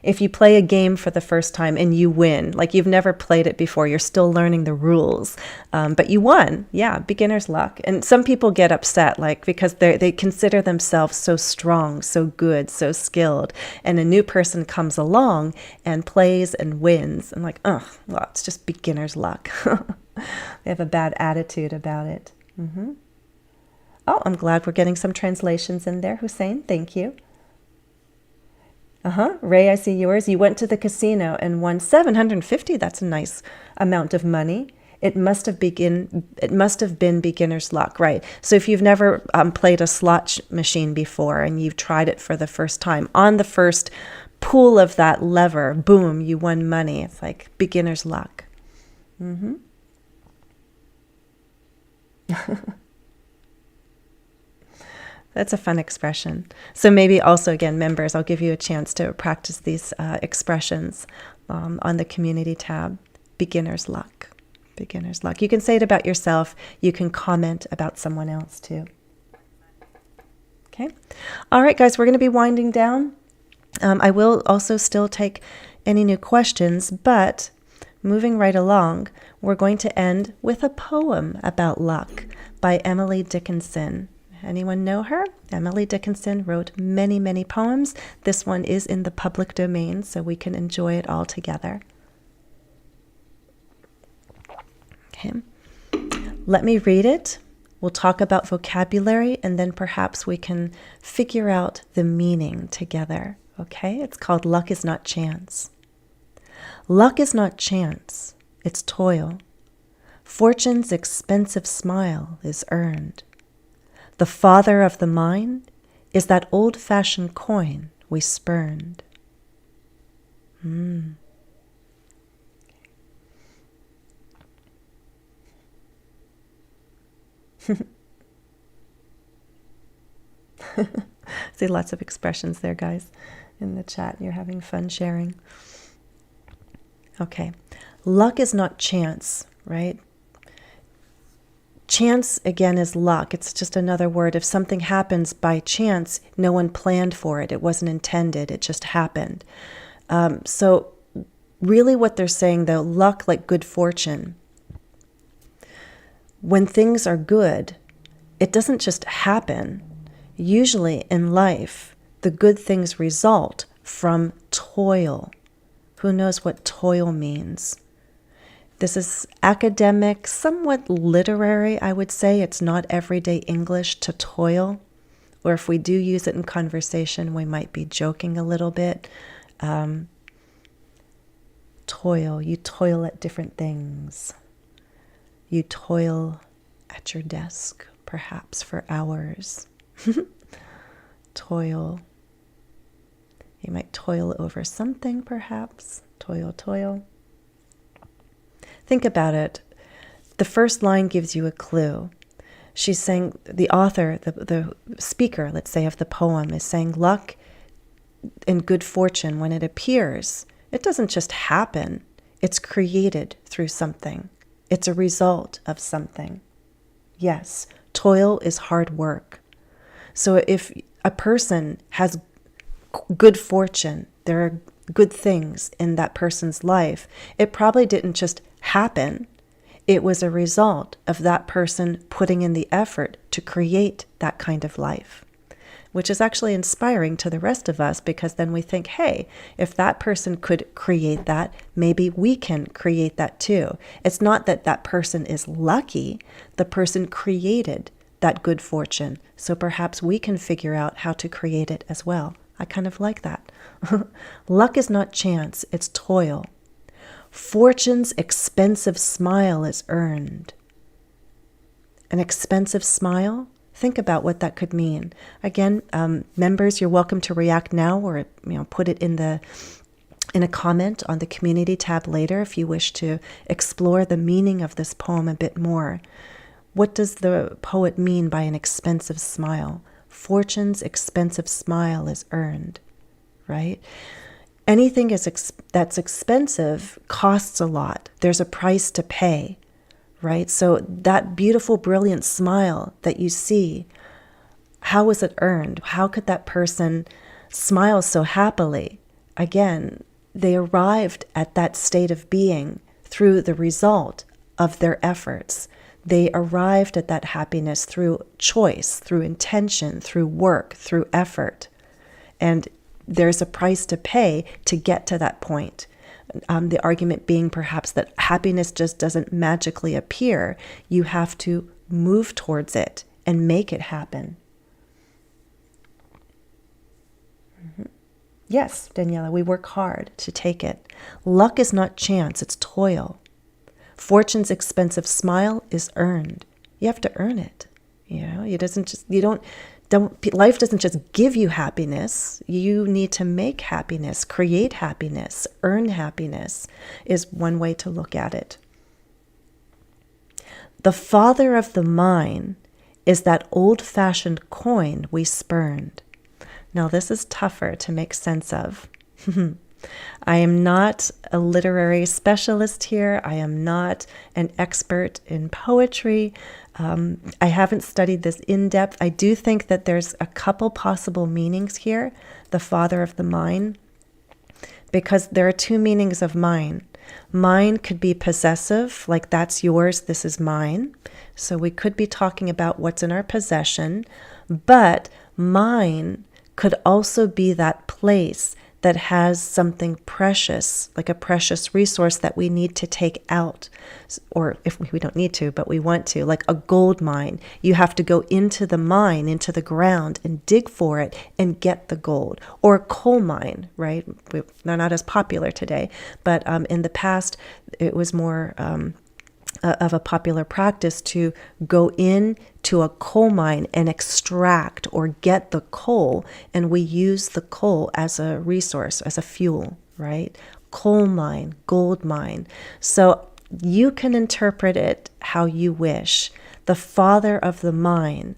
If you play a game for the first time and you win, like you've never played it before, you're still learning the rules, but you won. Yeah, beginner's luck. And some people get upset, like because they consider themselves so strong, so good, so skilled, and a new person comes along and plays and wins. And like, oh, well, it's just beginner's luck. They have a bad attitude about it. Oh, I'm glad we're getting some translations in there, Hussein. Thank you. Ray, I see yours. You went to the casino and won $750. That's a nice amount of money. It must have been beginner's luck, right? So if you've never played a slot machine before and you've tried it for the first time, on the first pull of that lever, boom, you won money. It's like beginner's luck. That's a fun expression. So maybe also, again, members, I'll give you a chance to practice these expressions on the community tab. Beginner's luck. Beginner's luck. You can say it about yourself. You can comment about someone else too. Okay. All right, guys, we're going to be winding down. I will also still take any new questions, but moving right along, we're going to end with a poem about luck by Emily Dickinson. Anyone know her? Emily Dickinson wrote many, many poems. This one is in the public domain, so we can enjoy it all together. Okay. Let me read it. We'll talk about vocabulary, and then perhaps we can figure out the meaning together. Okay? It's called Luck is Not Chance. Luck is not chance, it's toil. Fortune's expensive smile is earned. The father of the mind is that old-fashioned coin we spurned. See lots of expressions there, guys, in the chat. You're having fun sharing. Okay. Luck is not chance, right? Chance, again, is luck. It's just another word. If something happens by chance, no one planned for it. It wasn't intended. It just happened. So really what they're saying, though, luck like good fortune. When things are good, it doesn't just happen. Usually in life, the good things result from toil. Who knows what toil means? This is academic, somewhat literary, I would say. It's not everyday English to toil. Or if we do use it in conversation, we might be joking a little bit. Toil, you toil at different things. You toil at your desk, perhaps for hours. Toil. You might toil over something, perhaps. Toil, toil. Think about it. The first line gives you a clue. She's saying, the author, the speaker, let's say, of the poem is saying luck and good fortune, when it appears, it doesn't just happen. It's created through something. It's a result of something. Yes, toil is hard work. So if a person has good fortune, there are good things in that person's life, it probably didn't just happen. It was a result of that person putting in the effort to create that kind of life, which is actually inspiring to the rest of us, because then we think, hey, if that person could create that, maybe we can create that too. It's not that that person is lucky. The person created that good fortune. So perhaps we can figure out how to create it as well. I kind of like that. Luck is not chance, it's toil. Fortune's expensive smile is earned. An expensive smile? Think about what that could mean. Again, members, you're welcome to react now, or put it in a comment on the community tab later if you wish to explore the meaning of this poem a bit more. What does the poet mean by an expensive smile? Fortune's expensive smile is earned, right? Anything that's expensive costs a lot. There's a price to pay, right? So that beautiful, brilliant smile that you see, how was it earned? How could that person smile so happily? Again, they arrived at that state of being through the result of their efforts. They arrived at that happiness through choice, through intention, through work, through effort. And there's a price to pay to get to that point. The argument being perhaps that happiness just doesn't magically appear. You have to move towards it and make it happen. Yes, Daniela, we work hard to take it. Luck is not chance, it's toil. Fortune's expensive smile is earned. You have to earn it. Life doesn't just give you happiness. You need to make happiness, create happiness, earn happiness is one way to look at it. The father of the mind is that old-fashioned coin we spurned. Now, this is tougher to make sense of. I am not a literary specialist here. I am not an expert in poetry. I haven't studied this in depth. I do think that there's a couple possible meanings here, the father of the mind, because there are two meanings of mine. Mine could be possessive, like that's yours, this is mine. So we could be talking about what's in our possession, but mine could also be that place that has something precious, like a precious resource that we need to take out. Or if we don't need to, but we want to, like a gold mine. You have to go into the mine, into the ground, and dig for it and get the gold. Or a coal mine, right? They're not as popular today, but in the past, it was more of a popular practice to go in to a coal mine and extract or get the coal, and we use the coal as a resource, as a fuel, right? Coal mine, gold mine. So you can interpret it how you wish. The father of the mine.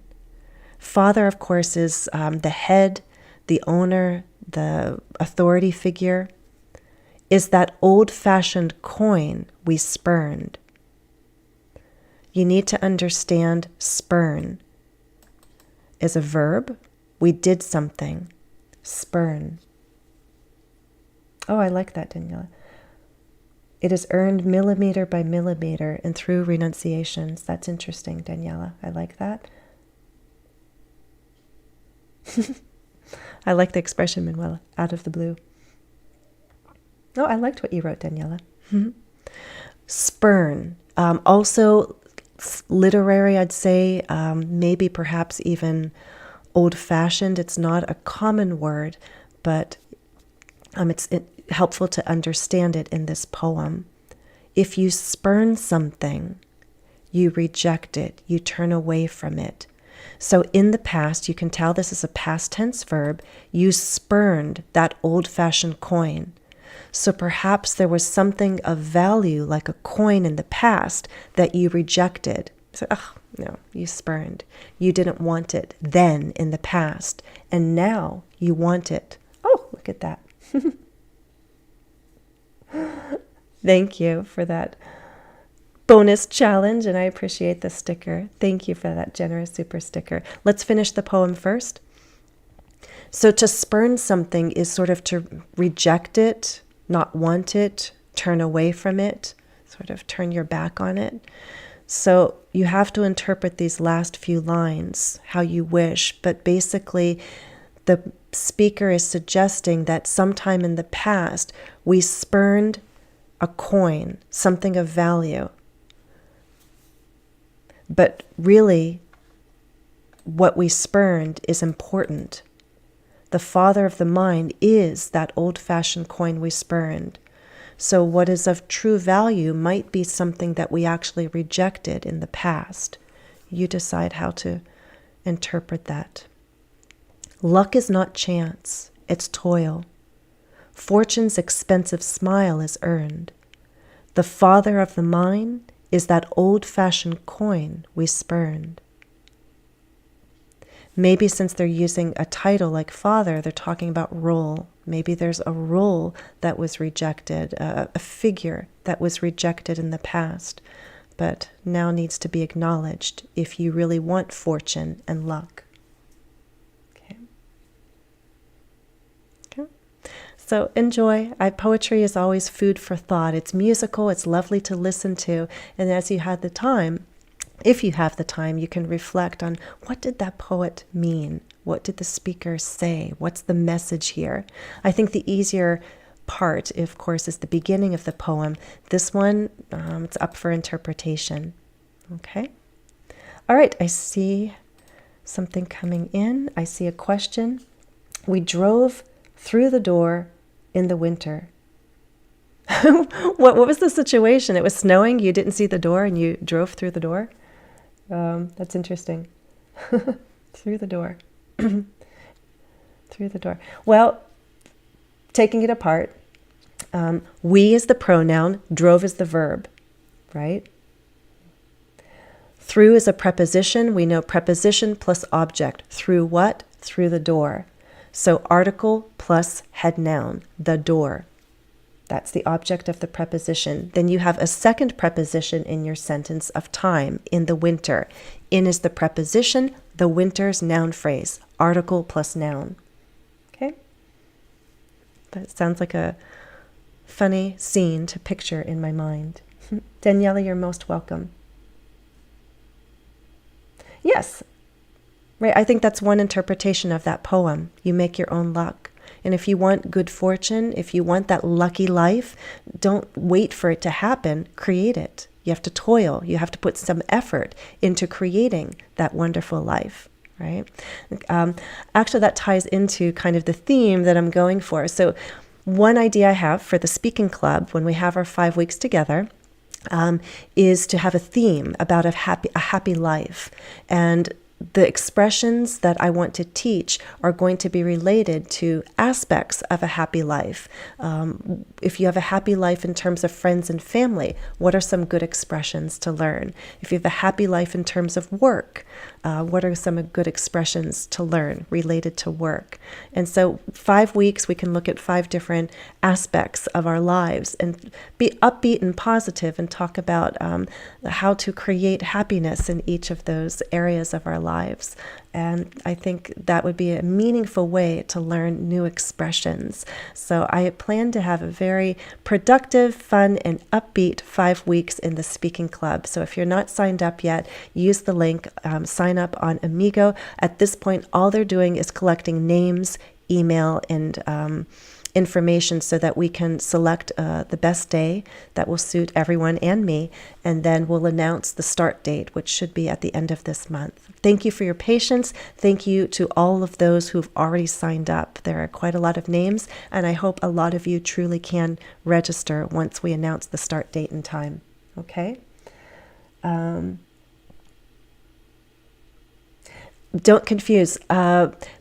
Father, of course, is the head, the owner, the authority figure, is that old-fashioned coin we spurned. You need to understand spurn is a verb. We did something. Spurn. Oh, I like that, Daniela. It is earned millimeter by millimeter and through renunciations. That's interesting, Daniela. I like that. I like the expression, Manuela, out of the blue. Oh, I liked what you wrote, Daniela. Spurn. Also literary, I'd say, maybe perhaps even old-fashioned. It's not a common word, but it's helpful to understand it in this poem. If you spurn something, you reject it, you turn away from it. So in the past, you can tell this is a past tense verb, you spurned that old-fashioned coin. So perhaps there was something of value, like a coin in the past, that you rejected. So, no, you spurned. You didn't want it then in the past, and now you want it. Oh, look at that. Thank you for that bonus challenge, and I appreciate the sticker. Thank you for that generous super sticker. Let's finish the poem first. So to spurn something is sort of to reject it, not want it, turn away from it, sort of turn your back on it. So you have to interpret these last few lines how you wish, but basically the speaker is suggesting that sometime in the past we spurned a coin, something of value. But really, what we spurned is important. The father of the mind is that old-fashioned coin we spurned. So what is of true value might be something that we actually rejected in the past. You decide how to interpret that. Luck is not chance, it's toil. Fortune's expensive smile is earned. The father of the mind is that old-fashioned coin we spurned. Maybe since they're using a title like father, they're talking about role. Maybe there's a role that was rejected, a figure that was rejected in the past, but now needs to be acknowledged if you really want fortune and luck. Okay. So enjoy. Poetry is always food for thought. It's musical, it's lovely to listen to, and as you had the time, if you have the time, you can reflect on what did that poet mean? What did the speaker say? What's the message here? I think the easier part, of course, is the beginning of the poem. This one, it's up for interpretation. Okay? All right, I see something coming in. I see a question. We drove through the door in the winter. What was the situation? It was snowing, you didn't see the door, and you drove through the door? That's interesting. Through the door. Through the door. Well, taking it apart, we is the pronoun, drove is the verb, right? Through is a preposition. We know preposition plus object. Through what? Through the door. So article plus head noun, the door. That's the object of the preposition. Then you have a second preposition in your sentence of time, in the winter. In is the preposition, the winter's noun phrase, article plus noun. Okay? That sounds like a funny scene to picture in my mind. Daniela, you're most welcome. Yes, right. I think that's one interpretation of that poem. You make your own luck. And if you want good fortune, if you want that lucky life, don't wait for it to happen. Create it. You have to toil. You have to put some effort into creating that wonderful life, right? Actually, that ties into kind of the theme that I'm going for. So one idea I have for the speaking club when we have our 5 weeks together is to have a theme about a happy life. And the expressions that I want to teach are going to be related to aspects of a happy life. If you have a happy life in terms of friends and family, what are some good expressions to learn? If you have a happy life in terms of work, what are some good expressions to learn related to work? And so 5 weeks, we can look at 5 different aspects of our lives and be upbeat and positive and talk about how to create happiness in each of those areas of our lives. And I think that would be a meaningful way to learn new expressions. So I plan to have a very productive, fun, and upbeat 5 weeks in the speaking club. So if you're not signed up yet, use the link, sign up on Amigo. At this point, all they're doing is collecting names, email, and information so that we can select the best day that will suit everyone and me, and then we'll announce the start date, which should be at the end of this month. Thank you for your patience. Thank you to all of those who've already signed up. There are quite a lot of names, and I hope a lot of you truly can register once we announce the start date and time. Okay? Don't confuse.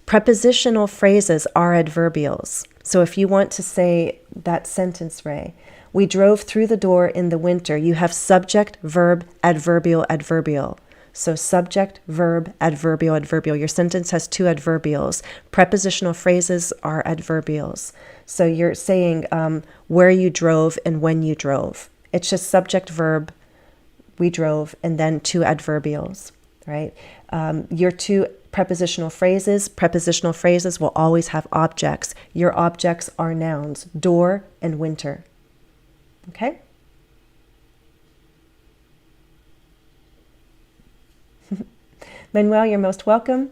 Prepositional phrases are adverbials. So if you want to say that sentence, Ray, we drove through the door in the winter, you have subject, verb, adverbial, adverbial. So subject, verb, adverbial, adverbial. Your sentence has 2 adverbials. Prepositional phrases are adverbials. So you're saying where you drove and when you drove. It's just subject, verb, we drove, and then 2 adverbials, right? Your 2 prepositional phrases will always have objects. Your objects are nouns, door and winter. Okay? Manuel, you're most welcome.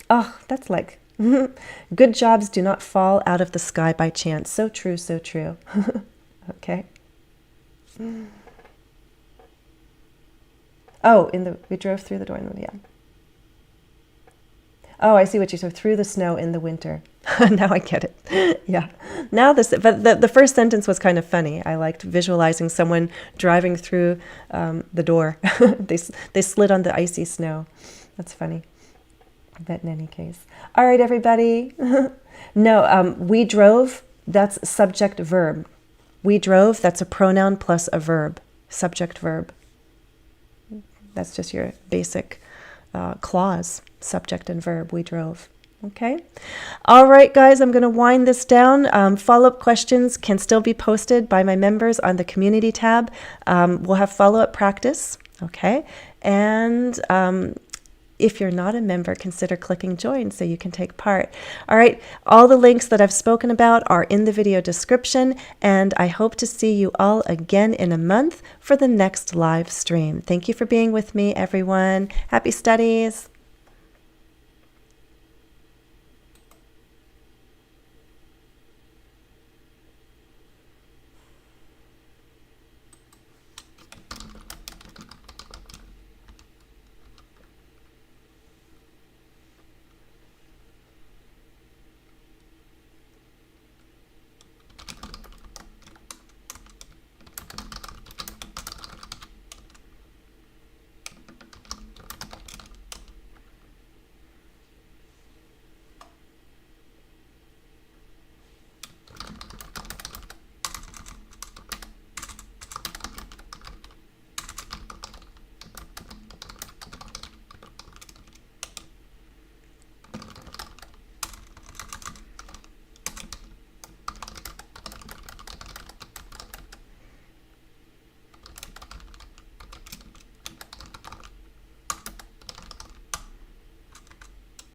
Oh, that's like, good jobs do not fall out of the sky by chance. So true, so true. Okay. Oh, we drove through the door. Yeah. Oh, I see what you said. Through the snow in the winter. Now I get it. Yeah. Now but the first sentence was kind of funny. I liked visualizing someone driving through the door. They slid on the icy snow. That's funny. But in any case. All right, everybody. No, we drove. That's subject verb. We drove. That's a pronoun plus a verb. Subject verb. That's just your basic clause, subject and verb, we drove. Okay. All right, guys, I'm going to wind this down. Follow-up questions can still be posted by my members on the community tab. We'll have follow-up practice. Okay. And if you're not a member, consider clicking join so you can take part. All right. All the links that I've spoken about are in the video description, and I hope to see you all again in a month for the next live stream. Thank you for being with me, everyone. Happy studies.